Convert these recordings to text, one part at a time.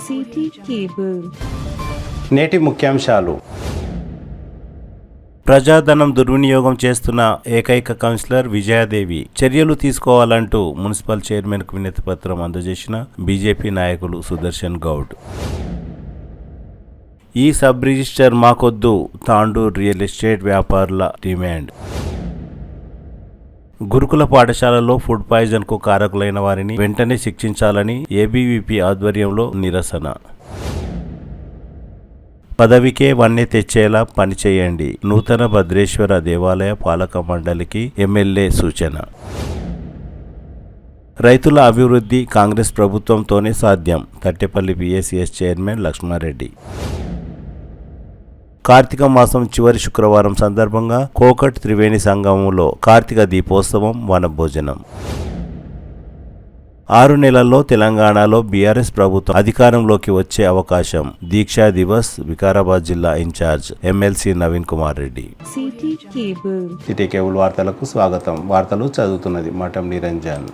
City cable. నేటి ముఖ్యాంశాలు. ప్రజాధనం దుర్వినియోగం చేస్తున్న ఏకైక కౌన్సిలర్ విజయాదేవి. చర్యలు తీసుకోవాలంటూ మున్సిపల్ చైర్మన్కు వినతి పత్రం అందజేసిన బీజేపీ నాయకులు సుదర్శన్ గౌడ్. ఈ సబ్ రిజిస్టర్ మాకొద్దు, తాండూర్ రియల్ ఎస్టేట్ వ్యాపారుల డిమాండ్. గురుకుల పాఠశాలలో ఫుడ్ పాయిజన్కు కారకులైన వారిని వెంటనే శిక్షించాలని ఏబీవీపీ ఆధ్వర్యంలో నిరసన. పదవికే వన్నె తెచ్చేలా పనిచేయండి, నూతన భద్రేశ్వర దేవాలయ పాలక మండలికి ఎమ్మెల్యే సూచన. రైతుల అభివృద్ధి కాంగ్రెస్ ప్రభుత్వంతోనే సాధ్యం, తట్టెపల్లి పిఎస్సిఎస్ చైర్మన్ లక్ష్మారెడ్డి. కార్తీక మాసం చివరి శుక్రవారం సందర్భంగా కోకట్ త్రివేణి సంగమంలో కార్తీక దీపోత్సవం, వనభోజనం. 6 నెలల్లో తెలంగాణలో బీఆర్ఎస్ ప్రభుత్వం అధికారంలోకి వచ్చే అవకాశం. దీక్షా దివస్ వికారాబాద్ జిల్లా incharge MLC Naveen Kumar Reddy. City cable వార్తలకు స్వాగతం. వార్తలు చదువుతున్నది మఠం నిరంజన్.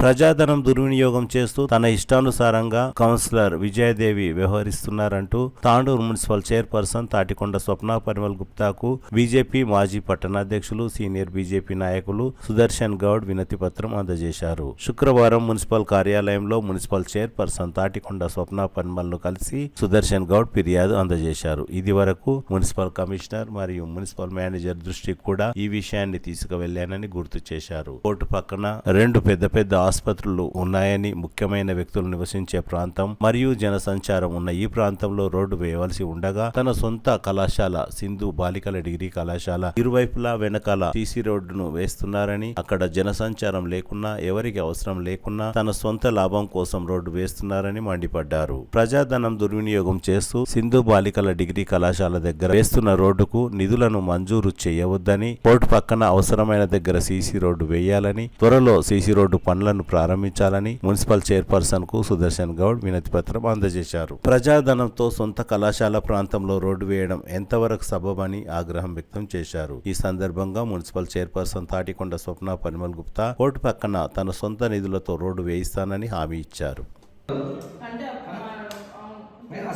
ప్రజాధనం దుర్వినియోగం చేస్తూ తన ఇష్టానుసారంగా కౌన్సిలర్ విజయదేవి వ్యవహరిస్తున్నారంటూ తాండూరు మున్సిపల్ చైర్పర్సన్ తాటికొండ స్వప్న పరిమల్ గుప్తాకు బీజేపీ మాజీ పట్టణాధ్యక్షులు సీనియర్ బీజేపీ నాయకులు సుదర్శన్ గౌడ్ వినతి పత్రం అందజేశారు. శుక్రవారం మున్సిపల్ కార్యాలయంలో మున్సిపల్ చైర్పర్సన్ తాటికొండ స్వప్న పరిమల్ ను కలిసి సుదర్శన్ గౌడ్ ఫిర్యాదు అందజేశారు. ఇది వరకు మున్సిపల్ కమిషనర్ మరియు మున్సిపల్ మేనేజర్ దృష్టికి కూడా ఈ విషయాన్ని తీసుకువెళ్లానని గుర్తు చేశారు. కోర్టు పక్కన 2 పెద్ద ఆసుపత్రులు ఉన్నాయని, ముఖ్యమైన వ్యక్తులు నివసించే ప్రాంతం మరియు జనసంచారం ఉన్న ఈ ప్రాంతంలో రోడ్డు వేయవలసి ఉండగా తన సొంత కళాశాల సింధు బాలికల డిగ్రీ కళాశాల ఇరువైపులా వెనకాల సీసీ రోడ్డును వేస్తున్నారని, అక్కడ జనసంచారం లేకున్నా, ఎవరికి అవసరం లేకున్నా తన సొంత లాభం కోసం రోడ్డు వేస్తున్నారని మండిపడ్డారు. ప్రజాధనం దుర్వినియోగం చేస్తూ సింధు బాలికల డిగ్రీ కళాశాల దగ్గర వేస్తున్న రోడ్డుకు నిధులను మంజూరు చేయవద్దని, కోర్టు పక్కన అవసరమైన దగ్గర సీసీ రోడ్డు వేయాలని, త్వరలో సీసీ రోడ్డు పనులను ప్రారంభించాలని మున్సిపల్ చైర్పర్సన్ కు సుదర్శన్ గౌడ్ వినతి పత్రం అందజేశారు. ప్రజాధనంతో సొంత కళాశాల ప్రాంతంలో రోడ్డు వేయడం ఎంతవరకు సబబని ఆగ్రహం వ్యక్తం చేశారు. ఈ సందర్భంగా municipal chairperson Tatikonda Swapna Parimal Gupta court పక్కన తన సొంత నిధులతో రోడ్డు వేయిస్తానని హామీ ఇచ్చారు.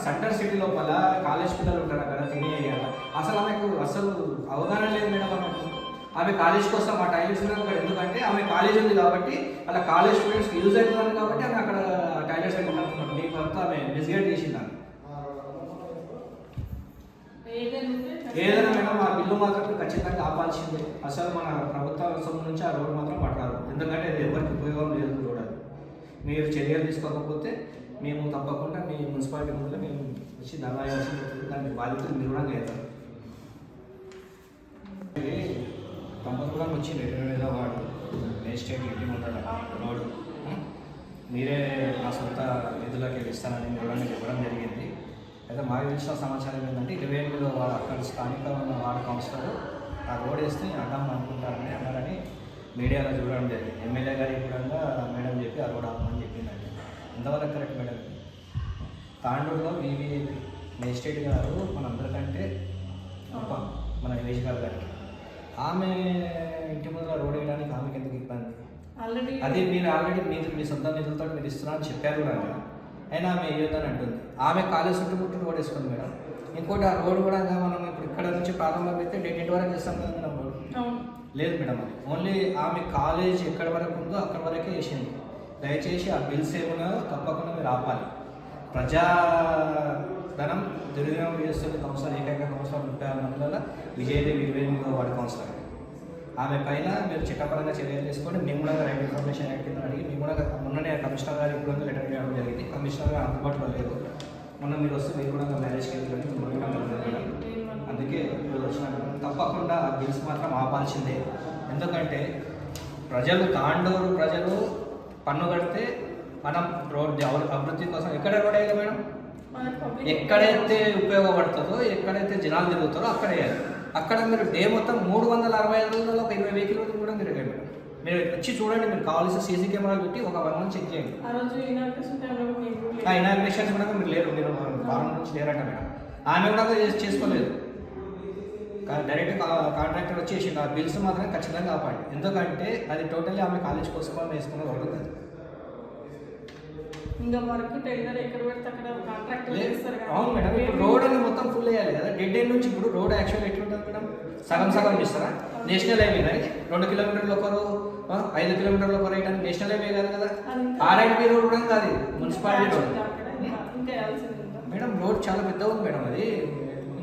సెంటర్ సిటీ లోపల కాలేజ్ పిల్లలు ఉంటారు అక్కడ తినే ఏరియాలో. అసలు ఆమెకు అవగాహన లేదు మేడం. ఆమె కాలేజ్ కోసం ఆ టాయిలెట్స్ ఉన్నాయి అక్కడ. ఎందుకంటే ఆమె కాలేజ్ ఉంది కాబట్టి అలా కాలేజ్ స్టూడెంట్స్ యూజ్ అవుతుంది కాబట్టి ఆమె అక్కడ టాయిలెట్స్ పెట్టుకుంటున్నాం. మీకు అంతా ఆమె మిస్గైడ్ చేసిందాన్ని. ఏదైనా మేడం ఆ బిల్లు మాత్రం ఖచ్చితంగా ఆపాల్సిందే. అసలు మన ప్రభుత్వ సొమ్ము నుంచి ఆ రోడ్డు మాత్రం పట్టాలి. ఎందుకంటే అది ఎవరికి ఉపయోగం లేదు చూడాలి. మీరు చర్యలు తీసుకోకపోతే మేము తప్పకుండా మీ మున్సిపాలిటీ ముందు మేము వచ్చి ధర్నాయాల్సి దానికి బాధ్యతలు నిర్వహణ చేస్తాం. కంపల్సరీ వచ్చింది 20,000 వాడు ఎస్టేట్ ఇంటి ముందర రోడ్డు మీరే నా సొంత నిధులకి ఇస్తానని నిర్వహణ ఇవ్వడం జరిగింది. అయితే మాకు తెలిసిన సమాచారం ఏంటంటే 20,000 వాడు అక్కడ స్థానిక ఉన్న వార్డు కౌన్సిలర్ ఆ రోడ్ వేస్తే అడ్డం అనుకుంటారని అన్నారని మీడియాలో చూడడం జరిగింది. ఎమ్మెల్యే గారికి కూడా మేడం చెప్పి ఆ రోడ్ ఆపమని చెప్పిందండి. ఎంతవరకు కరెక్ట్ మేడం? తాండూరులో వీవీఐపీ మేజిస్ట్రేట్ గారు మనందరికంటే మన నివేదికలు గారికి ఆమె ఇంటి ముందర రోడ్ వేయడానికి ఆమెకి ఎందుకు ఇబ్బంది? అది మీరు ఆల్రెడీ మీ సొంత నిధులతో మీరు ఇస్తున్నారని చెప్పారు కదా. అయినా ఆమె వేయొద్దని అంటుంది. ఆమె కాలేజ్ చుట్టుముట్టు రోడ్ వేసుకుంది మేడం. ఇంకోటి ఆ రోడ్ కూడా మనం ఇప్పుడు ఇక్కడ నుంచి ప్రారంభం అయితే డేట్ వరకు చేస్తాం కదా మేడం. రోడ్ లేదు మేడం. అది ఓన్లీ ఆమె కాలేజ్ ఎక్కడి వరకు ఉందో అక్కడి వరకే వేసింది. దయచేసి ఆ బిల్స్ ఏమన్నా తప్పకుండా మీరు ఆపాలి. ప్రజాధనం దుర్వినియోగం చేస్తుంది కౌన్సిలర్, ఏకైక కౌన్సిలర్ 36 మందిలో విజయదేవి 28వ వార్డు కౌన్సిలర్. ఆమె పైన మీరు చట్టపరంగా చర్యలు తీసుకొని మేము కూడా రైట్ ఇన్ఫర్మేషన్ యాక్ట్ కింద అడిగి మేము కూడా మొన్ననే కమిషనర్ గారికి కూడా లెటర్ ఇవ్వడం జరిగింది. కమిషనర్ గారు అందుబాటులో లేదు. మొన్న మీరు వస్తే మీరు కూడా మ్యారేజ్కి వెళ్ళి అందుకే మీరు వచ్చిన తప్పకుండా ఆ బిల్స్ మాత్రం ఆపాల్సిందే. ఎందుకంటే తాండూరు ప్రజలు పన్ను కడితే మనం రోడ్ అభివృద్ధి కోసం ఎక్కడ రోడ్ వేయాలి మేడం? ఎక్కడైతే ఉపయోగపడుతుందో, ఎక్కడైతే జనాలు తిరుగుతారో అక్కడ వేయాలి. అక్కడ మీరు డే మొత్తం 365 రోజుల్లో ఒక 20 వెహికల్ రోజులు కూడా తిరగాలి మేడం. మీరు వచ్చి చూడండి. మీరు కావాల్సిన సీసీ కెమెరాలు పెట్టి ఒక 1 మంత్ చెక్ చేయండి. ఇనాగ్రేషన్స్ కూడా మీరు లేరు, మీరు వారం నుంచి లేరంట మేడం. ఆమె కూడా చేసుకోలేదు. డైరెక్ట్ కాంట్రాక్టర్ వచ్చేసి ఆ బిల్స్ మాత్రం ఖచ్చితంగా ఆపండి. ఎందుకంటే అది టోటల్లీ ఆమె కాలేజ్ కోసం వేసుకున్న వర్క్. ఇంకా వర్క్ టెండర్ ఎక్కడ పెడితే అక్కడ కాంట్రాక్టర్ చేస్తారు కదా. అవును మేడం, ఇప్పుడు రోడ్ అని మొత్తం ఫుల్ వేయాలి కదా. డెడ్ ఎండ్ నుంచి ఇప్పుడు రోడ్ యాక్చువల్ ఎట్లుంటుంది మేడం, సగం సగం చేస్తారా? నేషనల్ హైవే కానీ 2 కిలోమీటర్లు ఒకరు 5 కిలోమీటర్లు ఒకరు వేయడానికి నేషనల్ హైవే కాదు కదా, ఆర్ఐపీ రోడ్ కూడా కాదు, మున్సిపాలిటీ రోడ్. ఇంకా వేయాల్సింది ఉందా? మేడం రోడ్ చాలా పెద్దగా ఉంది మేడం, అది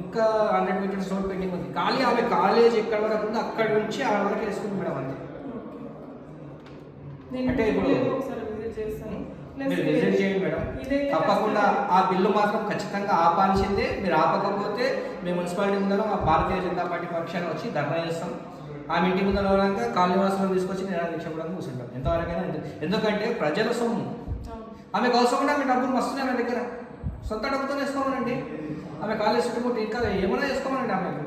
ఇంకా 100 మీటర్స్ రోడ్ పెండింగ్ ఉంది. ఆమె కాలేజ్ ఎక్కడ వరకు ఉందో అక్కడ నుంచి ఆ వరకు వేసుకుంది మేడం అంతే. నేను అంటే ఇప్పుడు ఒకసారి విజిట్ చేస్తాను. మీరు విజిట్ చేయండి మేడం, తప్పకుండా ఆ బిల్లు మాత్రం ఖచ్చితంగా ఆపాల్సిందే. మీరు ఆపకపోతే మేము మున్సిపాలిటీ ముందర మా భారతీయ జనతా పార్టీ పక్షాన్ని వచ్చి ధర్నా చేస్తాం. ఆమె ఇంటి ముందర వాళ్ళంతా కాలనీవాసులను తీసుకొచ్చి నిరాదీక్ష కూడా కూర్చుంటాం ఎంతవరకైనా. ఎందుకంటే ప్రజల సొమ్ము, ఆమెకు అవసరం కూడా ఆమె డబ్బులు వస్తున్నాయి ఆమె దగ్గర, సొంత డబ్బుతో వేసుకోమనండి. ఆమె కాలేజ్ చుట్టుముట్టు ఇంకా ఏమైనా వేసుకోమనండి ఆమెకు.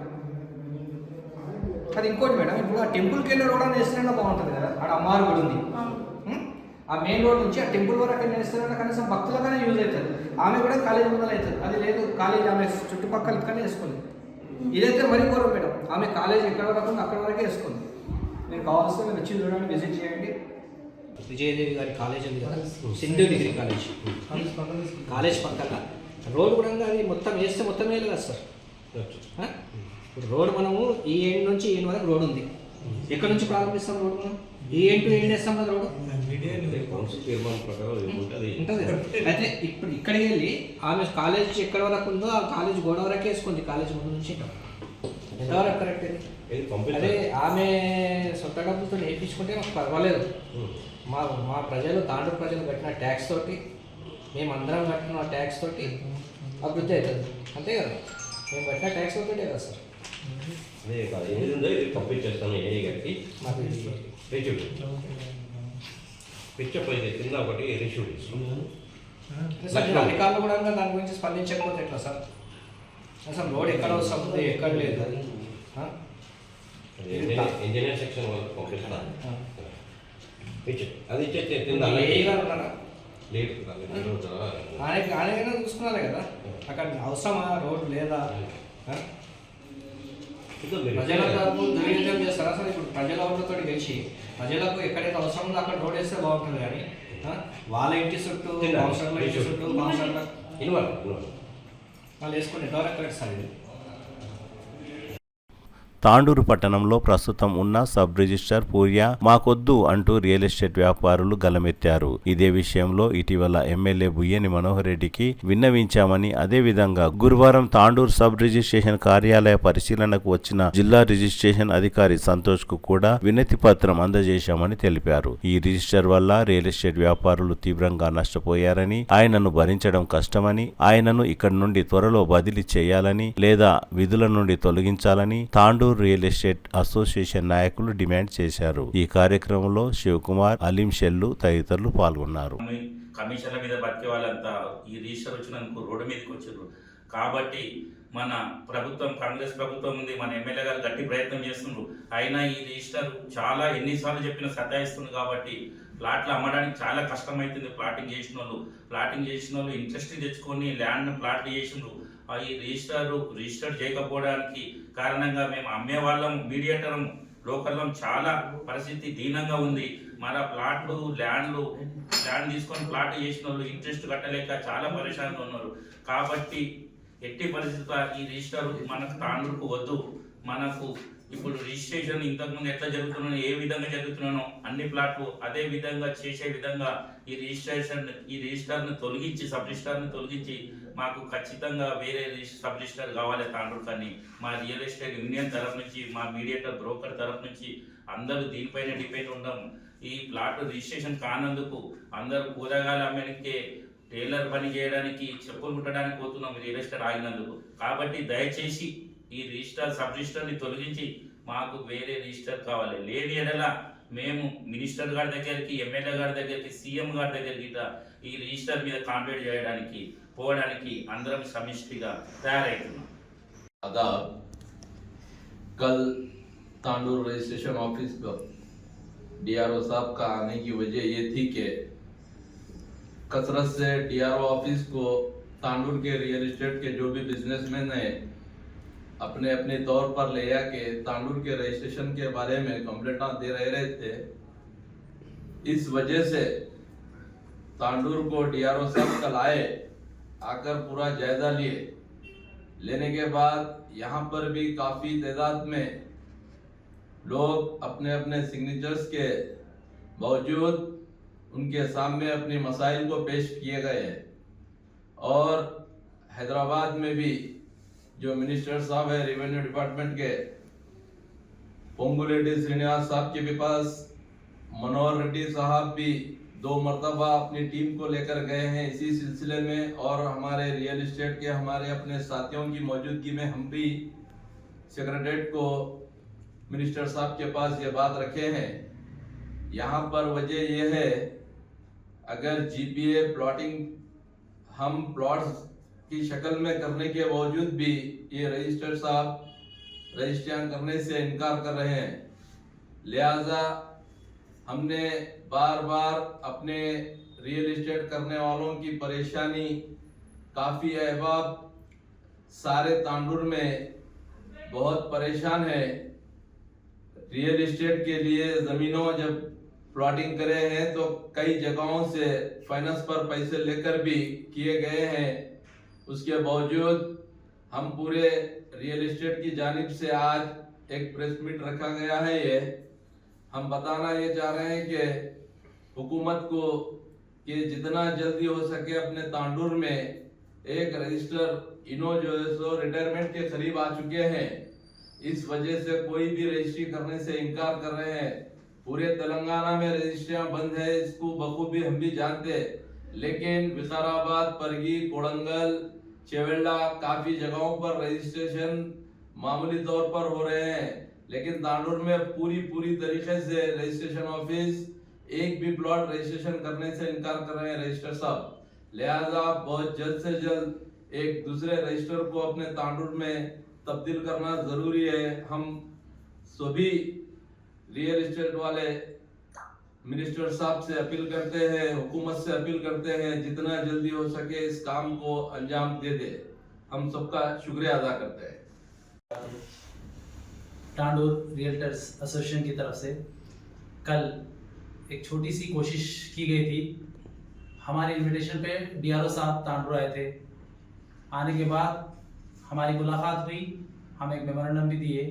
అది ఇంకోటి మేడం, ఇప్పుడు ఆ టెంపుల్కి వెళ్ళే రోడ్ అని వేస్తున్నా బాగుంటుంది కదా, ఆడ అమ్మవారి గుడి ఉంది. ఆ మెయిన్ రోడ్ నుంచి ఆ టెంపుల్ వరకు వేస్తున్నా కనీసం భక్తులకైనా యూజ్ అవుతుంది. ఆమె కూడా కాలేజ్ ముందర అవుతుంది. అది లేదు, కాలేజ్ ఆమె చుట్టుపక్కల ఇక్కడనే వేసుకుంది. ఇదైతే మరీ ఘోరం మేడం, ఆమె కాలేజ్ ఎక్కడ వరకు ఉంది అక్కడ వరకే వేసుకుంది. మీరు కావాల్సి మీరు వచ్చి చూడండి, విజిట్ చేయండి. విజయదేవి గారి కాలేజ్ ఉంది కదా, సింధు డిగ్రీ కాలేజ్, కాలేజ్ పక్కన రోడ్ కూడా అది మొత్తం వేస్తే మొత్తం వేయాలి కదా సార్. ఇప్పుడు రోడ్ మనము ఈ ఎండ్ నుంచి ఈ ఎండ్ వరకు రోడ్ ఉంది. ఎక్కడ నుంచి ప్రారంభిస్తాం రోడ్? మనం ఈ ఎండ్ టు ఎండ్ వేస్తాం కదా రోడ్, ఉంటుంది. అయితే ఇప్పుడు ఇక్కడికి వెళ్ళి ఆమె కాలేజ్ ఎక్కడ వరకు ఉందో ఆ కాలేజ్ గోడ వరకే వేసుకుంది, కాలేజ్ ముందు నుంచి ఎంతవరకు కరెక్ట్ అది. అదే ఆమె సొంత డబ్బులతో వేయించుకుంటే మాకు పర్వాలేదు. మా ప్రజలు, తాండూరు ప్రజలు కట్టిన ట్యాక్స్ తోటి, మేమందరం కట్టిన ట్యాక్స్ తోటి అభివృద్ధి అవుతుంది, అంతే కదా. మేము కట్టిన ట్యాక్స్ తోటే కదా సార్. అదే కాదు, ఏది ఉందో ఇది పంపించేస్తాను ఏఐ గారికి. రిసీవ్ పిచ్చప్ అయితే కింద ఒకటి రిసీవ్ అధికారులు కూడా దాని గురించి స్పందించకపోతే ఎట్లా సార్? అసలు రోడ్ ఎక్కడ వస్తుంది ఎక్కడ లేదు, ఇంజనీర్ సెక్షన్ వాళ్ళకి పంపిస్తాను. అది ఇచ్చే కింద ఉన్నారా? లేదు, ఆయనకైనా చూసుకున్నారే కదా, అక్కడ అవసరమా రోడ్ లేదా? ప్రజలకు దుర్వినియోగం చేస్తారా సార్? ఇప్పుడు ప్రజల ఓట్లతో గెలిచి ప్రజలకు ఎక్కడైతే అవసరం ఉందో అక్కడ రోడ్ వేస్తే బాగుంటుంది కానీ వాళ్ళ ఇంటి చుట్టూ కౌన్సిలర్ల ఇంటి చుట్టూ వాళ్ళు వేసుకుని డైరెక్ట్ కరెక్ట్ సార్. ఇది తాండూరు పట్టణంలో ప్రస్తుతం ఉన్న సబ్ రిజిస్ట్రార్ పూర్య మాకొద్దు అంటూ రియల్ ఎస్టేట్ వ్యాపారులు గలమెత్తారు. ఇదే విషయంలో ఇటీవల ఎమ్మెల్యే బుయ్యని మనోహర్ రెడ్డికి విన్నవించామని, అదేవిధంగా గురువారం తాండూరు సబ్ రిజిస్ట్రేషన్ కార్యాలయ పరిశీలనకు వచ్చిన జిల్లా రిజిస్ట్రేషన్ అధికారి సంతోష్ కు కూడా వినతి పత్రం అందజేశామని తెలిపారు. ఈ రిజిస్టర్ వల్ల రియల్ ఎస్టేట్ వ్యాపారులు తీవ్రంగా నష్టపోయారని, ఆయనను భరించడం కష్టమని, ఆయనను ఇక్కడి నుండి త్వరలో బదిలీ చేయాలని లేదా విధుల నుండి తొలగించాలని తాండూరు రియల్ ఎస్టేట్ అసోసియేషన్ నాయకులు డిమాండ్ చేశారు. ఈ కార్యక్రమంలో శివకుమార్, అలీం షెల్లు తదితరులు పాల్గొన్నారు. కమిషన్ల మీద బతికే వాళ్ళంతా ఈ రిజిస్టర్ వచ్చినందుకు రోడ్డు మీదకి వచ్చారు. కాబట్టి మన ప్రభుత్వం, కాంగ్రెస్ ప్రభుత్వం ఉంది, మన ఎమ్మెల్యే గారు గట్టి ప్రయత్నం చేస్తున్నారు. అయినా ఈ రిజిస్టర్ చాలా ఎన్నిసార్లు చెప్పినా సతాయిస్తుంది. కాబట్టి ప్లాట్లు అమ్మడానికి చాలా కష్టమవుతుంది. ప్లాటింగ్ చేసిన వాళ్ళు ఇంట్రెస్ట్ తెచ్చుకొని ల్యాండ్ ప్లాట్లు చేసినారు. ఈ రిజిస్టర్ చేయకపోవడానికి కారణంగా మేము అమ్మే వాళ్ళం, మీడియేటరం, లోకల్లం చాలా పరిస్థితి దీనంగా ఉంది. మన ప్లాట్లు ల్యాండ్ తీసుకొని ప్లాట్ చేసిన వాళ్ళు ఇంట్రెస్ట్ కట్టలేక చాలా పరేషాన్గా ఉన్నారు. కాబట్టి ఎట్టి పరిస్థితుల్లో ఈ రిజిస్టర్ మనకు తాండూరుకు వద్దు. మనకు ఇప్పుడు రిజిస్ట్రేషన్ ఇంతకుముందు ఎట్లా జరుగుతున్నానో, ఏ విధంగా జరుగుతున్నానో అన్ని ప్లాట్లు అదే విధంగా చేసే విధంగా ఈ రిజిస్టర్ని తొలగించి, సబ్ రిజిస్టర్ని తొలగించి మాకు ఖచ్చితంగా వేరే సబ్ రిజిస్టర్ కావాలి తాండూరు. కానీ మా రియల్ ఎస్టేట్ యూనియన్ తరఫు నుంచి, మా మీడియేటర్ బ్రోకర్ తరఫు నుంచి అందరూ దీనిపైన డిపెండ్ ఉంటాం. ఈ ప్లాట్ రిజిస్ట్రేషన్ కానందుకు అందరూ కూరగాయలు అమ్మడానికి, టైలర్ పని చేయడానికి, చెప్పులు కుట్టడానికి పోతున్నాం రియల్ ఎస్టేట్ ఆగినందుకు. కాబట్టి దయచేసి ఈ సబ్ రిజిస్టర్ని తొలగించి మాకు వేరే రిజిస్టర్ కావాలి. లేని ఎడల మేము మినిస్టర్ గారి దగ్గరికి, ఎమ్మెల్యే గారి దగ్గరికి, సీఎం గారి దగ్గరికి ఈ రిజిస్టర్ మీద కాంప్లైంట్ చేయడానికి పోవడానికి అందరం సమిష్టిగా తయారవుతున్నాం. आदाब। कल तांडूर रजिस्ट्रेशन ऑफिस पर डीआरओ साहब का आने की वजह ये थी कि कसरत से डीआरओ ऑफिस को तांडूर के रियल एस्टेट के जो भी बिजनेसमैन है अपने अपने तौर पर ले आके तांडूर के रजिस्ट्रेशन के बारे में कंप्लेंट दे रहे थे। इस वजह से तांडूर को डीआरओ साहब कल आए, आकर पूरा जायजा लिए। लेने के बाद यहाँ पर भी काफ़ी तादाद में लोग अपने अपने सिग्नेचर्स के बावजूद उनके सामने अपनी मसाइल को पेश किए गए हैं। और हैदराबाद में भी जो मिनिस्टर साहब है रेवेन्यू डिपार्टमेंट के, पोंगुलेडी श्रीनिवास साहब के भी पास मनोहर रेड्डी साहब भी 2 मरतबा अपनी टीम को लेकर गए हैं इसी सिलसिले में। और हमारे रियल एस्टेट के हमारे अपने साथियों की मौजूदगी में हम भी सेक्रेटरीट को मिनिस्टर साहब के पास ये बात रखे हैं। यहाँ पर वजह यह है, अगर जीपीए प्लॉटिंग हम प्लॉट्स की शक्ल में करने के बावजूद भी ये रजिस्टर साहब रजिस्ट्रियां करने से इनकार कर रहे हैं। लिहाजा हमने बार बार अपने रियल एस्टेट करने वालों की परेशानी काफ़ी अहबाब सारे तांडूर में बहुत परेशान है। रियल एस्टेट के लिए ज़मीनों जब प्लॉटिंग करे हैं तो कई जगहों से फाइनेंस पर पैसे लेकर भी किए गए हैं। उसके बावजूद हम पूरे रियल एस्टेट की जानिब से आज एक प्रेस मीट रखा गया है। ये हम बताना ये चाह रहे हैं कि हुकूमत को कि जितना जल्दी हो सके अपने तांडूर में एक रजिस्टर इनो जो है सो रिटायरमेंट के करीब आ चुके हैं। इस वजह से कोई भी रजिस्ट्री करने से इनकार कर रहे हैं। पूरे तेलंगाना में रजिस्ट्रियां बंद है, इसको बखूबी हम भी जानते हैं। लेकिन विकाराबाद, परगी, कोडंगल, चेवेल्ला काफी जगहों पर रजिस्ट्रेशन मामूली तौर पर हो रहे हैं। लेकिन तांडूर में पूरी तरीके से रजिस्ट्रेशन ऑफिस एक भी प्लॉट रजिस्ट्रेशन करने से इनकार कर रहे हैं रजिस्टर साहब। लिहाजा बहुत जल्द से जल्द एक दूसरे रजिस्टर को अपने तांडूर में तब्दील करना जरूरी है। हम सभी रियल एस्टेट वाले मिनिस्टर साहब से अपील करते हैं, हुकूमत से अपील करते हैं, जितना जल्दी हो सके इस काम को अंजाम दे दे। हम सबका शुक्रिया अदा करते हैं। तांडूर रियल्टर्स एसोसिएशन की तरफ से कल एक छोटी सी कोशिश की गई थी। हमारे इनविटेशन पे डीआरओ साहब तांडूर आए थे। आने के बाद हमारी मुलाकात हुई, हम एक मेमोरेंडम भी दिए।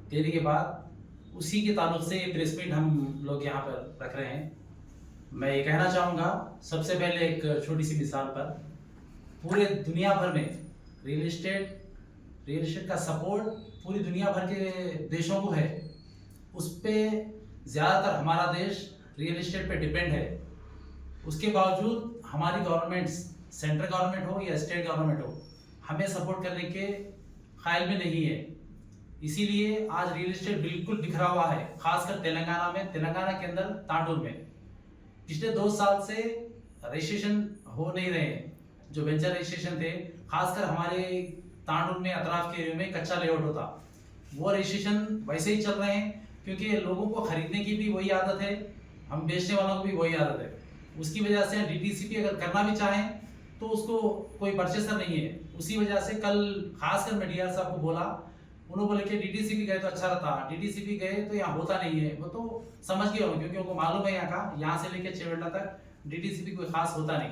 देने के बाद उसी के ताल्लुक से ये प्रेस मीट हम लोग यहाँ पर रख रहे हैं। मैं ये कहना चाहूँगा, सबसे पहले एक छोटी सी मिसाल पर, पूरे दुनिया भर में रियल एस्टेट का सपोर्ट पूरी दुनिया भर के देशों को है। उस पर ज़्यादातर हमारा देश रियल एस्टेट पे डिपेंड है। उसके बावजूद हमारी गवर्नमेंट्स, सेंट्रल गवर्नमेंट हो या स्टेट गवर्नमेंट हो, हमें सपोर्ट करने के ख्याल में नहीं है। इसीलिए आज रियल एस्टेट बिल्कुल बिखरा हुआ है, खासकर तेलंगाना में, तेलंगाना के अंदर तांडूर में। पिछले 2 साल से रजिस्ट्रेशन हो नहीं रहे हैं। जो वेंचर रजिस्ट्रेशन थे, खासकर हमारे तांडूर में अतराफ के एरिया में कच्चा लेआउट होता, वो रजिस्ट्रेशन वैसे ही चल रहे हैं, क्योंकि लोगों को खरीदने की भी वही आदत है, हम बेचने वालों को भी वही आदत है। उसकी वजह से डीटीसीपी अगर करना भी चाहें तो उसको कोई परचेसर नहीं है। उसी वजह से कल खासकर मैं डीआर साहब को बोला, उन्होंने बोले कि डीटीसीपी गए तो अच्छा रहता, डीटीसीपी गए तो यहाँ होता नहीं है। वो तो समझ गए होंगे, क्योंकि उनको मालूम है यहाँ से लेके चेवेल्ला तक डीटीसीपी कोई खास होता नहीं।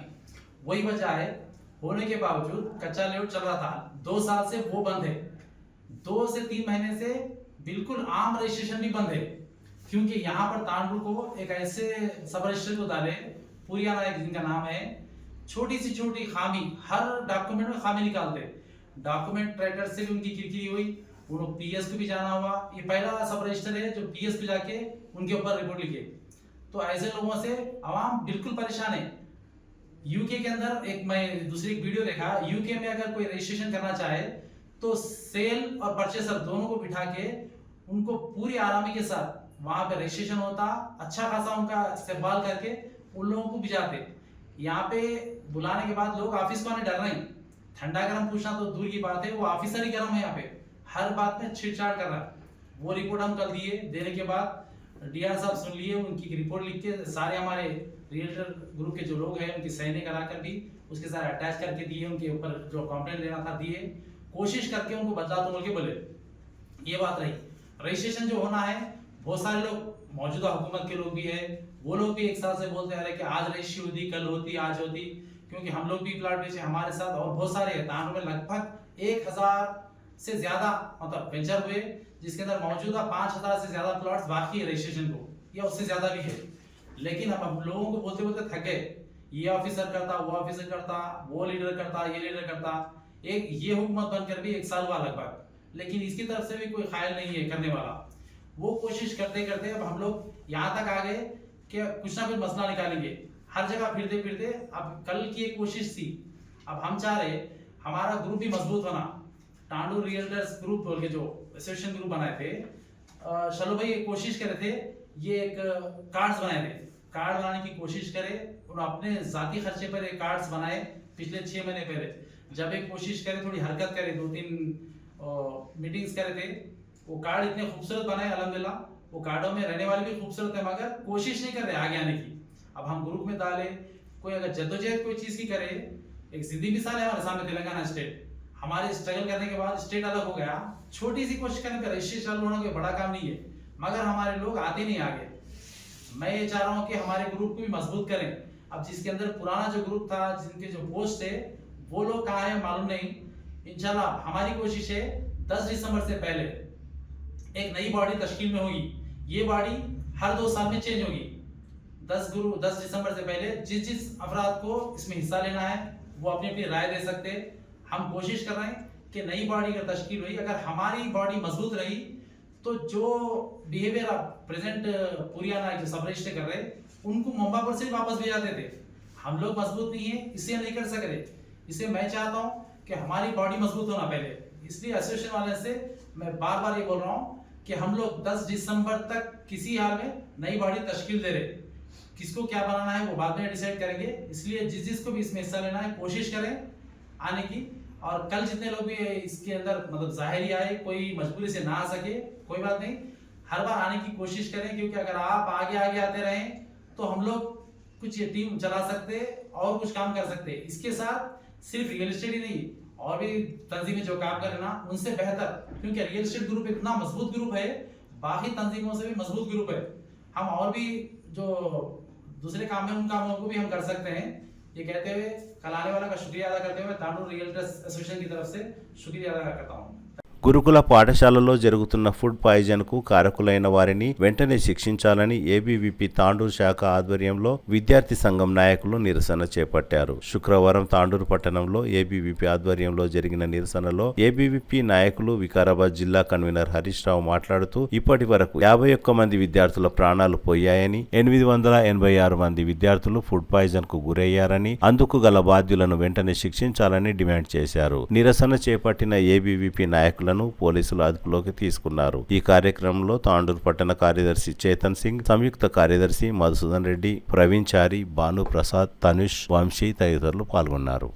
वही वजह है, होने के बावजूद कच्चा लेआउट चल रहा था 2 साल से, वो बंद है। 2 से 3 महीने से बिल्कुल आम रजिस्ट्रेशन भी बंद है, क्योंकि यहाँ पर तांडूर को एक ऐसे सब रजिस्टर को डाले, पुरियाना एक जिनका नाम है, छोटी सी छोटी खामी, हर डॉक्यूमेंट में खामी निकालते। डॉक्यूमेंट ट्रैकर से भी उनकी किरकिरी हुई, उनको पीएस को भी जाना हुआ। ये पहला सब रजिस्टर है जो पीएस को जाके उनके ऊपर रिपोर्ट लिखे। तो ऐसे लोगों से आवाम बिल्कुल परेशान है। यूके के अंदर मैं दूसरी वीडियो देखा, यूके में अगर कोई रजिस्ट्रेशन करना चाहे तो सेल और परचेसर दोनों को बिठा के उनको पूरी आरामी के साथ वहां पे रजिस्ट्रेशन होता, अच्छा खासा उनका इस्तेमाल करके उन लोगों को भिजाते। यहाँ पे बुलाने के बाद लोग ऑफिस को आने डर रहे हैं। ठंडा गर्म पूछना तो दूर की बात है, वो ऑफिसर ही गर्म है यहाँ पे, हर बात में छेड़छाड़ कर रहा है। वो रिपोर्ट हम कल दिए, देने के बाद डीआर साहब सुन लिए, उनकी रिपोर्ट लिख के सारे हमारे रियल्टर ग्रुप के जो लोग हैं उनकी साइनें करा कर भी उसके साथ अटैच करके दिए, उनके ऊपर जो कंप्लेंट देना था दिए, कोशिश करके उनको बदला तो बोल के बोले। ये बात रही। रजिस्ट्रेशन जो होना है, बहुत सारे लोग मौजूदा हुकूमत के लोग भी है, वो लोग भी एक साल से बोलते आ रहे कि आज रजिस्ट्री होती, कल होती, आज होती, क्योंकि हम लोग भी प्लाट बेचे हमारे साथ और बहुत सारे हैं। तांडू में लगभग 1000 से ज्यादा मतलब वेंचर हुए, जिसके अंदर मौजूदा 5000 से ज्यादा प्लॉट्स बाकी है रजिस्ट्रेशन को, या उससे ज्यादा भी है। लेकिन हम लोगों को बोलते बोलते थक गए, ये ऑफिसर करता, वो ऑफिसर करता, वो लीडर करता, ये लीडर करता। एक ये हुकूमत बनकर भी 1 साल हुआ लगभग, लेकिन इसकी तरफ से भी कोई ख्याल नहीं है करने वाला। वो कोशिश करते करते अब हम लोग यहाँ तक आ गए कि कुछ ना कुछ मसला निकालेंगे। हर जगह फिरते फिरते अब कल की एक कोशिश थी, अब हम चाह रहे हमारा ग्रुप भी मजबूत बना। टांडू रियल्टर्स ग्रुप बोल के जो एसोसिएशन ग्रुप बनाए थे, शलो भाई कोशिश करे थे, ये एक कार्ड्स बनाए थे, कार्ड बनाने की कोशिश करे और अपने जाती खर्चे पर एक कार्ड्स बनाए पिछले 6 महीने पहले। जब एक कोशिश करे, थोड़ी हरकत करे, 2-3 मीटिंग्स करे थे, वो कार्ड इतने खूबसूरत बनाए अल्हम्दुलिल्लाह। वो कार्डों में रहने वाले भी खूबसूरत है, मगर कोशिश नहीं कर रहे आगे आने की। अब हम ग्रुप में डाले, कोई अगर जद्दोजहद कोई चीज की करे, एक सीधी मिसाल है हमारे सामने तेलंगाना स्टेट। हमारे स्ट्रगल करने के बाद स्टेट अलग हो गया, छोटी सी कोशिश करने पर रजिस्ट्री चालू होना कोई बड़ा काम नहीं है, मगर हमारे लोग आते नहीं आगे। मैं ये चाह रहा हूँ कि हमारे ग्रुप को भी मजबूत करें। अब जिसके अंदर पुराना जो ग्रुप था, जिनके जो पोस्ट थे, वो लोग कहाँ है मालूम नहीं। इंशाल्लाह हमारी कोशिश है 10 दिसंबर से पहले एक नई बॉडी तश्कील में होगी। ये बॉडी हर 2 साल में चेंज होगी। 10 दिसंबर से पहले जिस अफराद को इसमें हिस्सा लेना है वो अपनी अपनी राय दे सकते। हम कोशिश कर रहे हैं कि नई बॉडी का तश्कील हुई, अगर हमारी बॉडी मजबूत रही तो जो बिहेवियर प्रेजेंट पुरियाना जो सब रजिस्टर कर रहे, उनको मुंबापुर से वापस भेजाते थे। हम लोग मजबूत नहीं है, इससे नहीं कर सकते। इसलिए मैं चाहता हूं कि हमारी बॉडी मजबूत होना पहले। इसलिए एसोसिएशन वाले से मैं बार बार ये बोल रहा हूं कि हम लोग 10 दिसंबर तक किसी हाल में नई बॉडी तश्कील दे रहे। किसको क्या बनाना है वो बाद में डिसाइड करेंगे। इसलिए जिसको भी इसमें हिस्सा लेना है कोशिश करें आने की। और कल जितने लोग भी इसके अंदर मतलब जाहिर आए, कोई मजबूरी से ना आ सके, कोई बात नहीं, हर बार आने की कोशिश करें, क्योंकि अगर आप आगे आगे आते रहें तो हम लोग कुछ ये टीम चला सकते और कुछ काम कर सकते। इसके साथ सिर्फ रियल एस्टेट ही नहीं, और भी तंजीमें जो काम करें ना उनसे बेहतर, क्योंकि रियल एस्टेट ग्रुप इतना मजबूत ग्रुप है, बाकी तंजीमों से भी मजबूत ग्रुप है। हम और भी जो दूसरे काम है उन कामों को भी हम कर सकते हैं। ये कहते हुए कल आने वाला का शुक्रिया अदा करते हुए तांडूर रियल्टर्स एसोसिएशन की तरफ से शुक्रिया अदा करता हूँ। గురుకుల పాఠశాలలో జరుగుతున్న ఫుడ్ పాయిజన్కు కారకులైన వారిని వెంటనే శిక్షించాలని ఏబీవీపీ తాండూరు శాఖ ఆధ్వర్యంలో విద్యార్థి సంఘం నాయకులు నిరసన చేపట్టారు. శుక్రవారం తాండూరు పట్టణంలో ఏబీవీపీ ఆధ్వర్యంలో జరిగిన నిరసనలో ఏబీవీపీ నాయకులు వికారాబాద్ జిల్లా కన్వీనర్ హరీష్ రావు మాట్లాడుతూ ఇప్పటి వరకు 51 మంది విద్యార్థుల ప్రాణాలు పోయాయని, 886 మంది విద్యార్థులు ఫుడ్ పాయిజన్ కు గురయ్యారని, అందుకు గల బాధ్యులను వెంటనే శిక్షించాలని డిమాండ్ చేశారు. నిరసన చేపట్టిన ఏబీవీపీ నాయకులను పోలీసులు అదుపులోకి తీసుకున్నారు. ఈ కార్యక్రమంలో తాండూరు పట్టణ కార్యదర్శి చేతన్ సింగ్, సంయుక్త కార్యదర్శి మధుసూదన్ రెడ్డి, ప్రవీణ్ చారి, భాను ప్రసాద్, తనుష్, వంశీ తదితరులు పాల్గొన్నారు.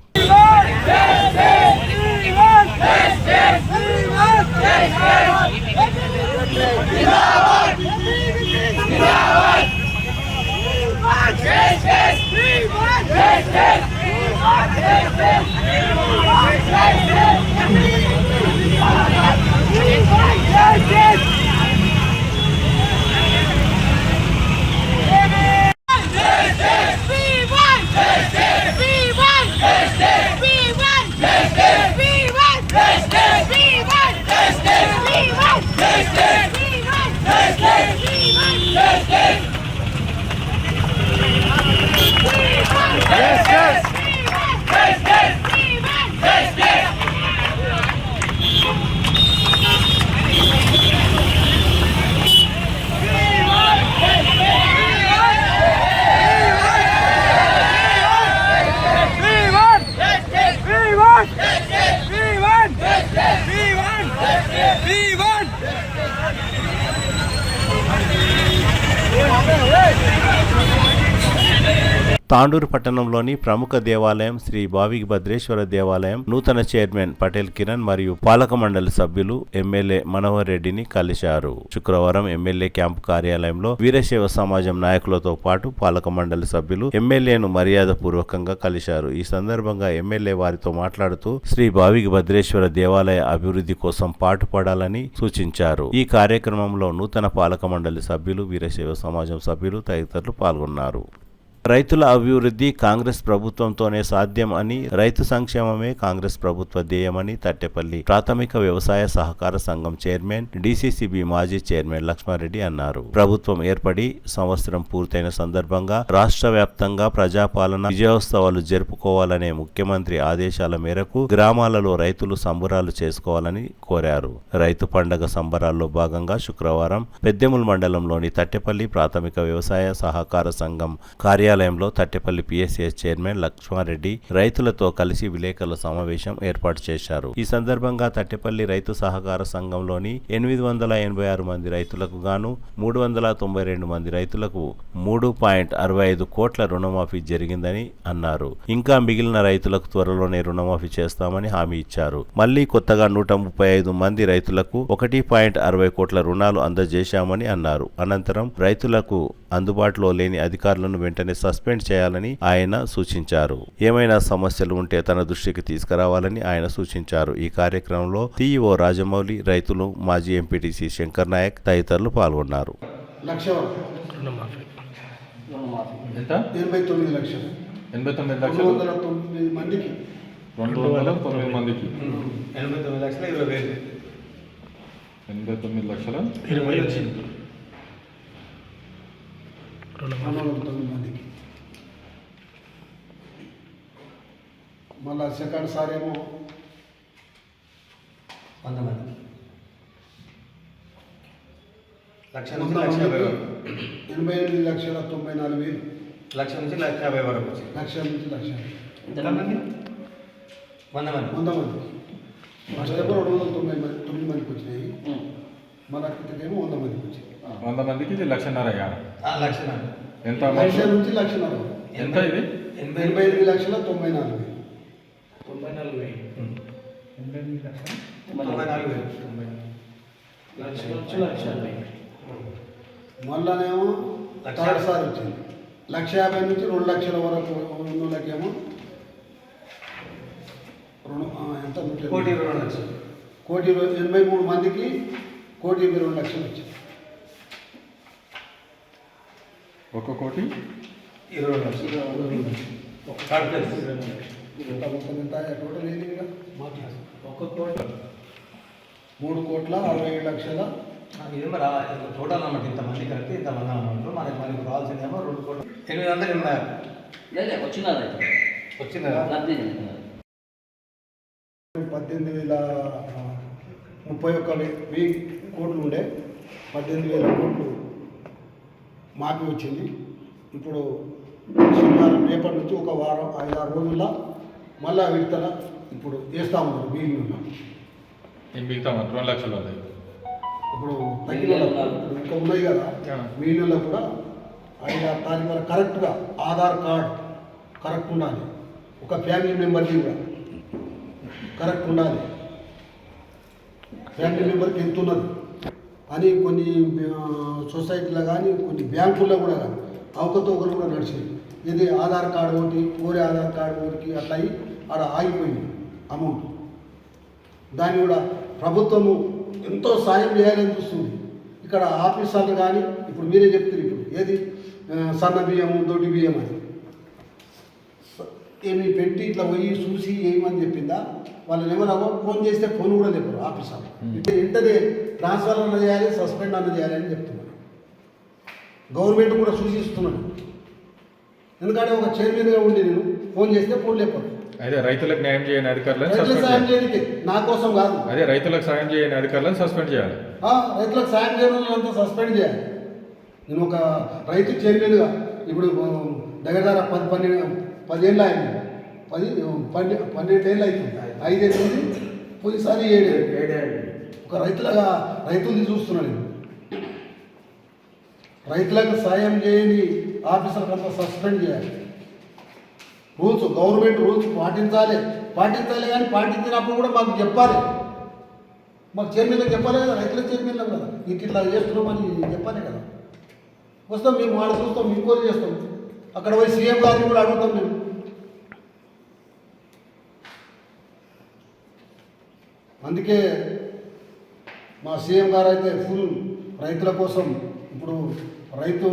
తాండూరు పట్టణంలోని ప్రముఖ దేవాలయం శ్రీ భావికి భద్రేశ్వర దేవాలయం నూతన చైర్మన్ పటేల్ కిరణ్ మరియు పాలక మండలి సభ్యులు ఎమ్మెల్యే మనోహర్ రెడ్డిని కలిశారు. శుక్రవారం ఎమ్మెల్యే క్యాంపు కార్యాలయంలో వీరశైవ సమాజం నాయకులతో పాటు పాలక మండలి సభ్యులు ఎమ్మెల్యేను మర్యాద పూర్వకంగా కలిశారు. ఈ సందర్భంగా ఎమ్మెల్యే వారితో మాట్లాడుతూ శ్రీ భావికి భద్రేశ్వర దేవాలయ అభివృద్ధి కోసం పాటుపడాలని సూచించారు. ఈ కార్యక్రమంలో నూతన పాలక మండలి సభ్యులు, వీరశైవ సమాజం సభ్యులు తదితరులు పాల్గొన్నారు. రైతుల అభివృద్ధి కాంగ్రెస్ ప్రభుత్వంతోనే సాధ్యం అని, రైతు సంక్షేమమే కాంగ్రెస్ ప్రభుత్వ ధ్యేయమని తట్టెపల్లి ప్రాథమిక వ్యవసాయ సహకార సంఘం చైర్మన్, డీసీసీబీ మాజీ చైర్మన్ లక్ష్మారెడ్డి అన్నారు. ప్రభుత్వం ఏర్పడి సంవత్సరం పూర్తయిన సందర్భంగా రాష్ట్ర వ్యాప్తంగా ప్రజాపాలన విజయోత్సవాలు జరుపుకోవాలనే ముఖ్యమంత్రి ఆదేశాల మేరకు గ్రామాలలో రైతులు సంబరాలు చేసుకోవాలని కోరారు. రైతు పండగ సంబరాల్లో భాగంగా శుక్రవారం పెద్దెముల్ మండలంలోని తట్టెపల్లి ప్రాథమిక వ్యవసాయ సహకార సంఘం కార్యాలయంలో తట్టెపల్లి పిఎస్సిఎస్ చైర్మన్ లక్ష్మారెడ్డి రైతులతో కలిసి విలేకరుల సమావేశం ఏర్పాటు చేశారు. ఈ సందర్భంగా తట్టెపల్లి రైతు సహకార సంఘంలోని 886 మంది రైతులకు గాను 392 మంది రైతులకు 3.65 కోట్ల రుణమాఫీ జరిగిందని అన్నారు. ఇంకా మిగిలిన రైతులకు త్వరలోనే రుణమాఫీ చేస్తామని హామీ ఇచ్చారు. మళ్లీ కొత్తగా 135 మంది రైతులకు 1.60 కోట్ల రుణాలు అందజేశామని అన్నారు. అనంతరం రైతులకు అందుబాటులో లేని అధికారులను వెంటనే సస్పెండ్ చేయాలని ఆయన సూచించారు. ఏమైనా సమస్యలు ఉంటే తన దృష్టికి తీసుకురావాలని ఆయన సూచించారు. ఈ కార్యక్రమంలో టీఈఓ రాజమౌళి, రైతులు, మాజీ ఎంపీటీసీ శంకర్ నాయక్ తదితరులు పాల్గొన్నారు. ఎంత? 89 లక్షలు. 89 లక్షలు 209 మందికి 209 మందికి 89 లక్షల 20,000. 89 లక్షల 20 వచ్చింది 209 మందికి. మళ్ళా సెకండ్ సార్ ఏమో 100 మంది. లక్ష 88,94,000. లక్ష నుంచి 1,50,000 వరకు వచ్చింది. లక్ష నుంచి 1,50,000. 100 మంది 100 మంది. ఫస్ట్ ఏమో 209 మందికి వచ్చినాయి. మళ్ళా క్రితకేమో 100 మందికి వచ్చింది. 100 మందికి ఇది 1,50,000. 1,00,000 ఎంత? లక్ష నుంచి 1,00,000. ఎంత ఇది? 88,94,000. 94,000. మళ్ళానేమో థర్డ్ సార్ వచ్చింది. 1,50,000 నుంచి 2 లక్షల వరకు ఉన్నోళ్ళకేమో ఎంత? 1,83 మందికి 1,22 లక్షలు వచ్చింది. 1,22 లక్షలు. టోటల్ ఏంటి? 3,67,00,000. ఇది మరి టోటల్ అన్నమాట. ఇంతమంది కలిపి ఇంతమంది అన్నమాట. మనకి రావాల్సిందేమో 2,800,000 వచ్చిందా? 18,031 కోట్లు ఉండే 18,000 కోట్లు మాఫీ వచ్చింది. ఇప్పుడు శనివారం రేపటి నుంచి ఒక వారం 5-6 రోజుల్లో మళ్ళా విడతల ఇప్పుడు వేస్తూ ఉన్నారు. మిగిలిన మిగతా 2 లక్షలు ఇప్పుడు తగ్గిన ఇంకా ఉన్నాయి కదా, మిగిలిన కూడా 5-6 తారీఖు వరకు కరెక్ట్గా ఆధార్ కార్డ్ కరెక్ట్ ఉండాలి. ఒక ఫ్యామిలీ మెంబర్కి కూడా కరెక్ట్ ఉండాలి. ఫ్యామిలీ మెంబర్కి ఎంత ఉన్నది అని కొన్ని సొసైటీలో కానీ కొన్ని బ్యాంకుల్లో కూడా కానీ అవకతవకలు కూడా నడిచింది. ఇది ఆధార్ కార్డు ఒకటి ఊరి ఆధార్ కార్డు ఒకటికి అట్లా అయ్యి ఆడ ఆగిపోయింది అమౌంట్. దాన్ని కూడా ప్రభుత్వము ఎంతో సాయం చేయాలని చూస్తుంది. ఇక్కడ ఆఫీసర్లు కానీ ఇప్పుడు మీరే చెప్తారు, ఇప్పుడు ఏది సన్న బియ్యము దొడ్డి బియ్యం అని ఏమి పెట్టి ఇట్లా పోయి చూసి ఏమని చెప్పిందా, వాళ్ళని ఏమైనా ఫోన్ చేస్తే ఫోన్ కూడా చెప్పారు ఆఫీసర్లు. వెంటనే ట్రాన్స్ఫర్ అన్న చేయాలి, సస్పెండ్ అన్న చేయాలి అని చెప్తున్నారు. గవర్నమెంట్ కూడా సూచిస్తున్నాడు. ఎందుకంటే ఒక చైర్మన్గా ఉండి నేను ఫోన్ చేస్తే ఫోన్ లేపారు. అదే రైతులకు న్యాయం చేయని అధికారులను సాయం చేయడానికి నా కోసం కాదు. అదే రైతులకు సాయం చేయని అధికారులను సస్పెండ్ చేయాలి. రైతులకు సాయం చేయడం అంతా సస్పెండ్ చేయాలి. నేను ఒక రైతు చైర్మన్గా ఇప్పుడు దగ్గర 10 ఏళ్ళు అయింది. 12 ఏళ్ళు అవుతుంది. 5 ఏళ్ళు పోయినసారి 7 ఏళ్ళు. ఒక రైతులుగా రైతుల్ని చూస్తున్నాను నేను. రైతులకు సాయం చేయని ఆఫీసర్లంతా సస్పెండ్ చేయాలి. రూల్స్, గవర్నమెంట్ రూల్స్ పాటించాలి కానీ పాటించినప్పుడు కూడా మాకు చెప్పాలి. మాకు చైర్మన్లకు చెప్పాలి కదా, రైతుల చైర్మన్లకు కదా, ఇట్లా చేస్తున్నామని చెప్పాలి కదా. వస్తాం మేము వాడు చూస్తాం, ఇంకోటి చేస్తాం. అక్కడ పోయి సీఎం గారిని కూడా అడుగుతాం మేము. అందుకే మా సీఎం గారు అయితే ఫుల్ రైతుల కోసం ఇప్పుడు రైతు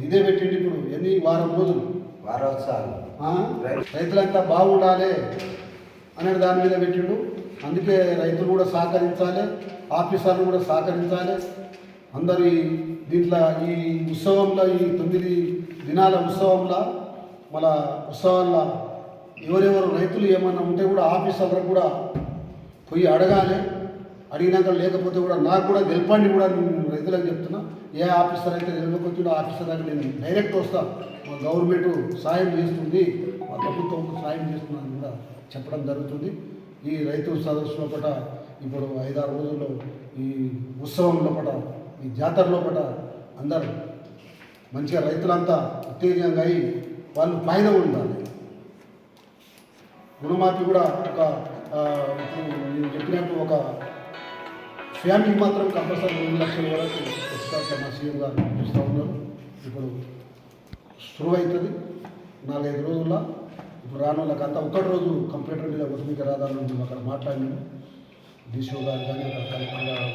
ఇదే పెట్టిండు. ఇప్పుడు ఎన్ని వారం రోజులు రైతులంతా బాగుండాలి అనే దాని మీద పెట్టిండు. అందుకే రైతులు కూడా సహకరించాలి, ఆఫీసర్లు కూడా సహకరించాలి. అందరూ దీంట్లో ఈ ఉత్సవంలో, ఈ 9 దినాల ఉత్సవంలో, మన ఉత్సవాల్లో ఎవరెవరు రైతులు ఏమన్నా ఉంటే కూడా ఆఫీసర్లకు కూడా పోయి అడగాలి. అడిగినాక లేకపోతే కూడా నాకు కూడా గెలపండి కూడా నేను రైతులకు చెప్తున్నా. ఏ ఆఫీసర్ అయితే నిలబడుకొచ్చిండో ఆఫీసర్ దగ్గర నేను డైరెక్ట్ వస్తాను. మా గవర్నమెంట్ సాయం చేస్తుంది, మా ప్రభుత్వం సాయం చేస్తుందని కూడా చెప్పడం జరుగుతుంది. ఈ రైతు సదస్సు లోపల ఇప్పుడు 5-6 రోజుల్లో ఈ ఉత్సవం లోపల, ఈ జాతర లోపల అందరూ మంచిగా రైతులంతా ఉత్తేజంగా అయి వాళ్ళు పైన ఉండాలి. రుణమాఫీ కూడా ఒక నేను చెప్పినట్టు ఒక ఫ్యామిలీకి మాత్రం కంపల్సరీ 2 లక్షల వరకు వస్తారు. మా సీఎం గారు చూస్తూ ఉన్నారు. ఇప్పుడు శురువు అవుతుంది 4-5 రోజుల్లో. ఇప్పుడు రాని వాళ్ళకంతా ఒకటి రోజు కంప్యూటర్ మీద ఒట్టుమిక రాదాలు అక్కడ మాట్లాడినాము. డిసిఓ గారు కానీ అక్కడ కలెక్టర్ గారు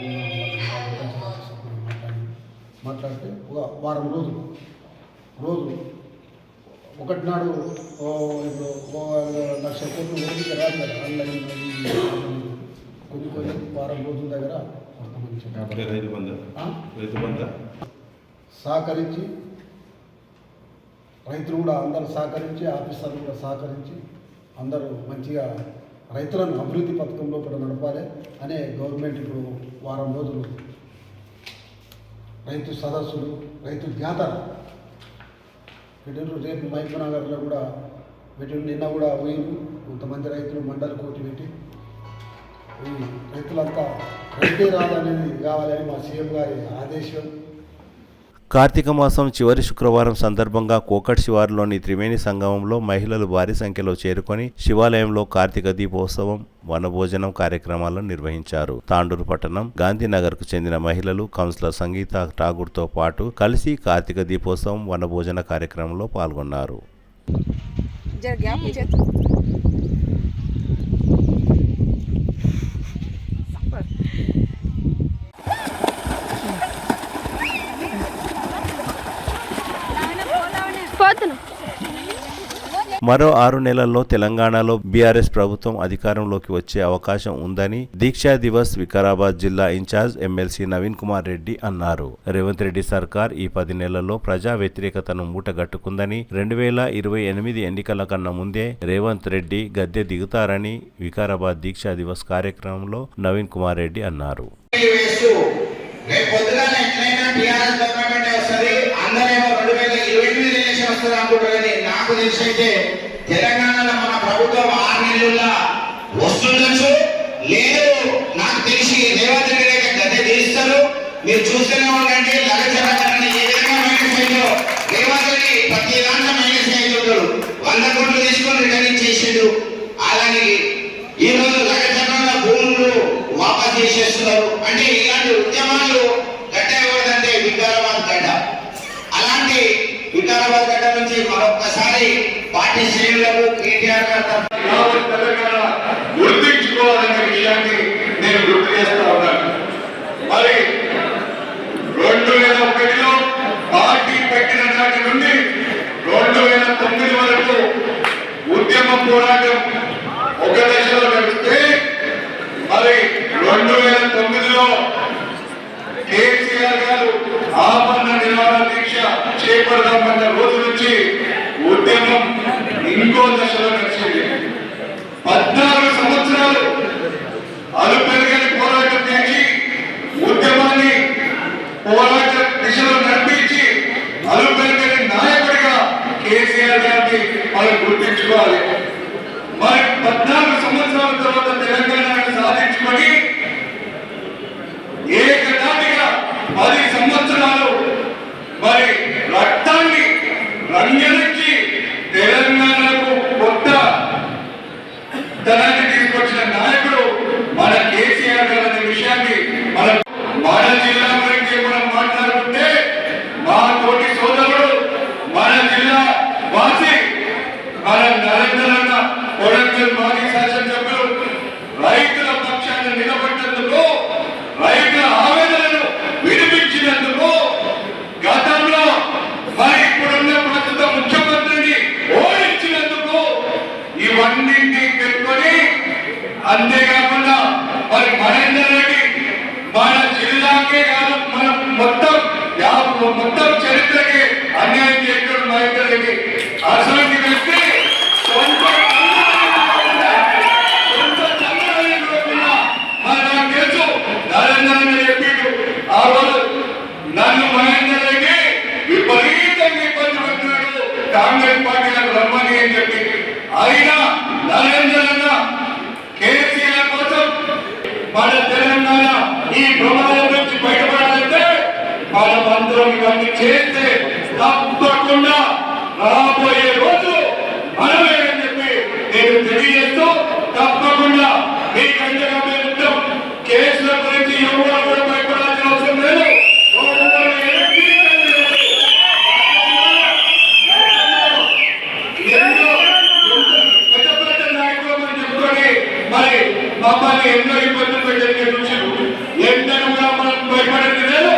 మాట్లాడితే ఒక వారం రోజులు ఒకటి నాడు ఇప్పుడు 1 లక్ష కోట్లు ఒట్టుమిక రాదు కదా. ఆన్లైన్ కొన్ని వారం రోజుల దగ్గర సహకరించి రైతులు కూడా అందరూ సహకరించి, ఆఫీసర్లు కూడా సహకరించి అందరూ మంచిగా రైతులను అభివృద్ధి పథకంలో కూడా నడపాలి అనే గవర్నమెంట్ ఇప్పుడు వారం రోజులు రైతు సదస్సులు, రైతు జాతర పెట్టిండ్రు. రేపు మహబూబ్నగర్లో కూడా పెట్టిండ్రు. నిన్న కూడా పోయిండ్రు కొంతమంది రైతులు మండలి కోటి పెట్టి. ఈ రైతులంతా రైతే రాదనేది కావాలని మా సీఎం గారి ఆదేశం. కార్తీక మాసం చివరి శుక్రవారం సందర్భంగా కోకట్ శివారులోని త్రివేణి సంగమంలో మహిళలు భారీ సంఖ్యలో చేరుకొని శివాలయంలో కార్తీక దీపోత్సవం, వనభోజనం కార్యక్రమాలను నిర్వహించారు. తాండూరు పట్టణం గాంధీనగర్కు చెందిన మహిళలు కౌన్సిలర్ సంగీత ఠాగూర్తో పాటు కలిసి కార్తీక దీపోత్సవం, వనభోజన కార్యక్రమంలో పాల్గొన్నారు. మరో 6 నెలల్లో తెలంగాణలో బీఆర్ఎస్ ప్రభుత్వం అధికారంలోకి వచ్చే అవకాశం ఉందని దీక్షా దివస్ వికారాబాద్ జిల్లా ఇన్ఛార్జ్ ఎమ్మెల్సీ నవీన్ కుమార్ రెడ్డి అన్నారు. రేవంత్ రెడ్డి సర్కార్ ఈ 10 నెలల్లో ప్రజా వ్యతిరేకతను మూటగట్టుకుందని, 2028 ఎన్నికల కన్నా ముందే రేవంత్ రెడ్డి గద్దె దిగుతారని వికారాబాద్ దీక్షా దివస్ కార్యక్రమంలో నవీన్ కుమార్ రెడ్డి అన్నారు. నాకు తెలిసైతే తెలంగాణలో మన ప్రభుత్వం 6 నెలల్లో వస్తుండొచ్చు, లేదు నాకు తెలిసి రేవంత్ రెడ్డి అయితే గద్దె తీస్తారు. మీరు చూస్తూనే ఉండండి. లగచరాన్ని ఏ విధంగా మైనస్ అయిందో రేవంత్ రెడ్డి ప్రతి దాంట్లో మైనస్ అవుతుంటాడు. 100 కోట్లు తీసుకొని రిటర్న్ చేసిండు. అలాగే ఈ రోజు లగచరంలో భూములు వాపస్ చేసేస్తున్నారు. అంటే ఇలాంటి ఉద్యమాలు గడ్డ ఎవరిదంటే వికారాబాద్ గడ్డ. అలాంటి వికారాబాద్ గడ్డ నుంచి మరొకసారి పార్టీ శ్రేణులకు కేటీఆర్ తెలంగాణ గుర్తించుకోవాలనే విషయాన్ని నేను గుర్తు చేస్తా ఉన్నాను. మరి 2001లో పార్టీ పెట్టిన నాటి నుండి 2009 వరకు ఉద్యమ పోరాటం ఒక దశలో నడిస్తే, మరి 2009లో కేసీఆర్ గారు ఆపన్న నిరాహార దీక్ష చేపడదామన్న రోజు నుంచి ఉద్యమం ఇంకో దశలో నడిచింది. 14 సంవత్సరాలు అలుపెరగని పోరాటం చేసి ఉద్యమాన్ని పోరాట దిశలో నడిపించి అలుపెరగని నాయకుడిగా కేసీఆర్ గారిని మనం గుర్తించుకోవాలి. మరి 14 సంవత్సరాల తర్వాత తెలంగాణను సాధించుకొని ఏకదాటిగా 10 సంవత్సరాలు మరి రక్తాన్ని రంగరించి తెలంగాణ మాజీ మన నరేంద్ర కొడంగల్ మాజీ శాసనసభ్యులు రైతుల పక్షాన్ని నిలబెట్టేందుకు, రైతుల ఆవేదనను వినిపించినందుకు, గతంలో మరి ఇప్పుడున్న ప్రస్తుత ముఖ్యమంత్రిని ఓడించినందుకు ఇవన్నింటినీ పెట్టుకొని, అంతేకాకుండా మరి మహేందర్ రెడ్డి మన జిల్లాకే కాదు మన మొత్తం చరిత్రకి అన్యాయం చేసిన మహేందర్ రెడ్డి అసలు వ్యక్తి నాకు తెలుసు. నరేంద్ర చెప్పిండు ఆ రోజు నన్ను మహేందర్ రెడ్డి విపరీతంగా ఇబ్బంది పెడుతున్నాడు కాంగ్రెస్ పార్టీ నాకు రమ్మని అని చెప్పి. అయినా నరేంద్ర కేసీఆర్ కోసం మన తెలంగాణ ఈ ప్రమాదం నుంచి బయటపడాలంటే మనమందరం ఇవన్నీ చేస్తే తప్పకుండా రాబోయే రోజు మనమే అని చెప్పి నేను తెలియజేస్తూ, తప్పకుండా మీకంటే ఉంటాం. కేసుల గురించి ఎవరు కూడా భయపడాల్సిన అవసరం లేదు. పెద్ద నాయకులు అని చెప్పుకొని మరి మమ్మల్ని ఎన్నో ఇబ్బందులు పెట్టే చూసారు. ఎంతను కూడా మనం భయపడేది లేదు.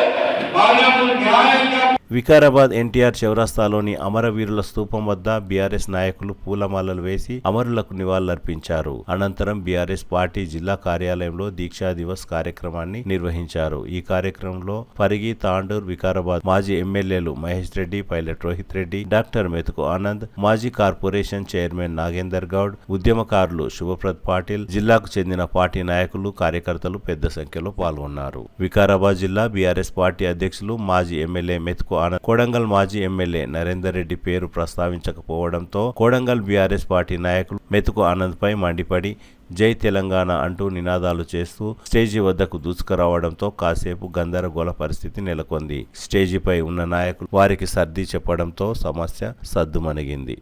మనము న్యాయంగా వికారాబాద్ ఎన్టీఆర్ చౌరస్తాలోని అమరవీరుల స్తూపం వద్ద బీఆర్ఎస్ నాయకులు పూలమాలలు వేసి అమరులకు నివాళులర్పించారు. అనంతరం బీఆర్ఎస్ పార్టీ జిల్లా కార్యాలయంలో దీక్షా దివస్ కార్యక్రమాన్ని నిర్వహించారు. ఈ కార్యక్రమంలో పరిగి, తాండూర్, వికారాబాద్ మాజీ ఎమ్మెల్యేలు మహేష్ రెడ్డి, పైలట్ రోహిత్ రెడ్డి, డాక్టర్ మెతుకు ఆనంద్, మాజీ కార్పొరేషన్ చైర్మన్ నాగేందర్ గౌడ్, ఉద్యమకారులు శుభప్రద్ పాటిల్, జిల్లాకు చెందిన పార్టీ నాయకులు, కార్యకర్తలు పెద్ద సంఖ్యలో పాల్గొన్నారు. వికారాబాద్ జిల్లా బీఆర్ఎస్ పార్టీ అధ్యక్షులు మాజీ ఎమ్మెల్యే మెతుకు ఆనంద్ కొడంగల్ మాజీ ఎమ్మెల్యే నరేందర్ రెడ్డి పేరు ప్రస్తావించకపోవడంతో కొడంగల్ బీఆర్ఎస్ పార్టీ నాయకులు మెతుకు ఆనంద్ పై మండిపడి జై తెలంగాణ అంటూ నినాదాలు చేస్తూ స్టేజీ వద్దకు దూసుకురావడంతో కాసేపు గందరగోళ పరిస్థితి నెలకొంది. స్టేజీపై ఉన్న నాయకులు వారికి సర్ది చెప్పడంతో సమస్య సద్దుమణిగింది.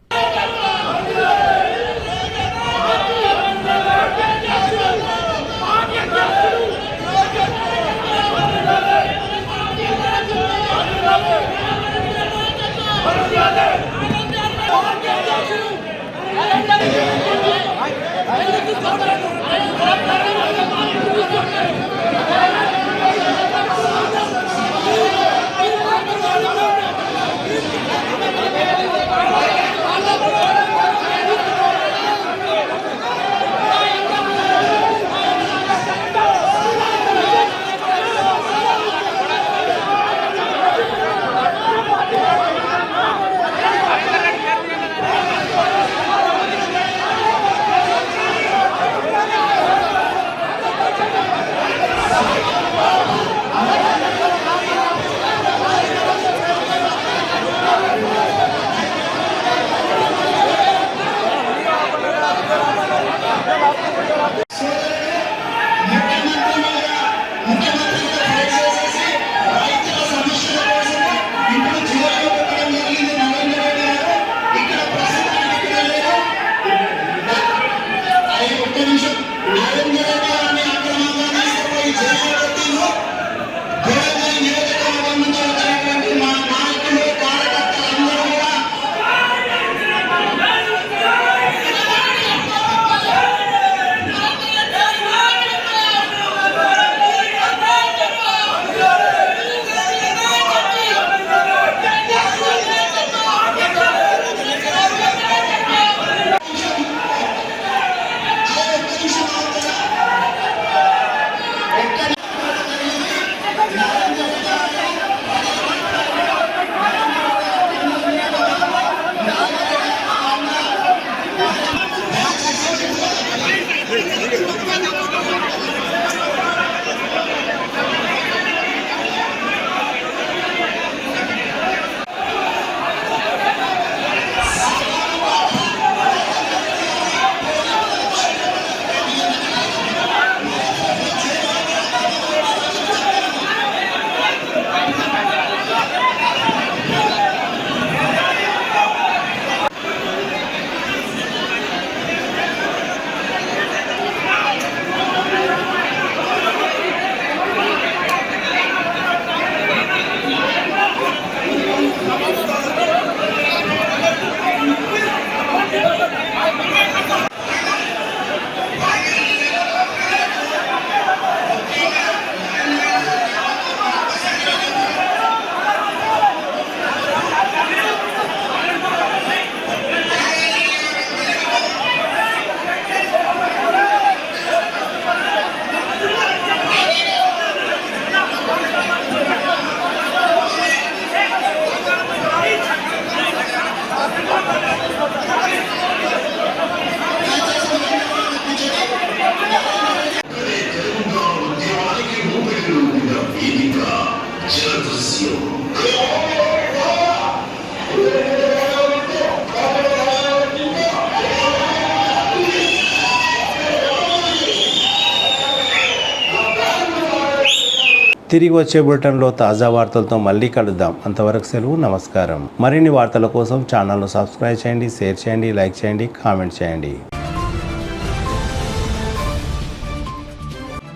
తిరిగి వచ్చే బులెటిన్లో తాజా వార్తలతో మళ్ళీ కలుద్దాం. అంతవరకు సెలవు, నమస్కారం. మరిన్ని వార్తల కోసం ఛానల్ను సబ్స్క్రైబ్ చేయండి, షేర్ చేయండి, లైక్ చేయండి, కామెంట్ చేయండి.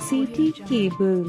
City cable.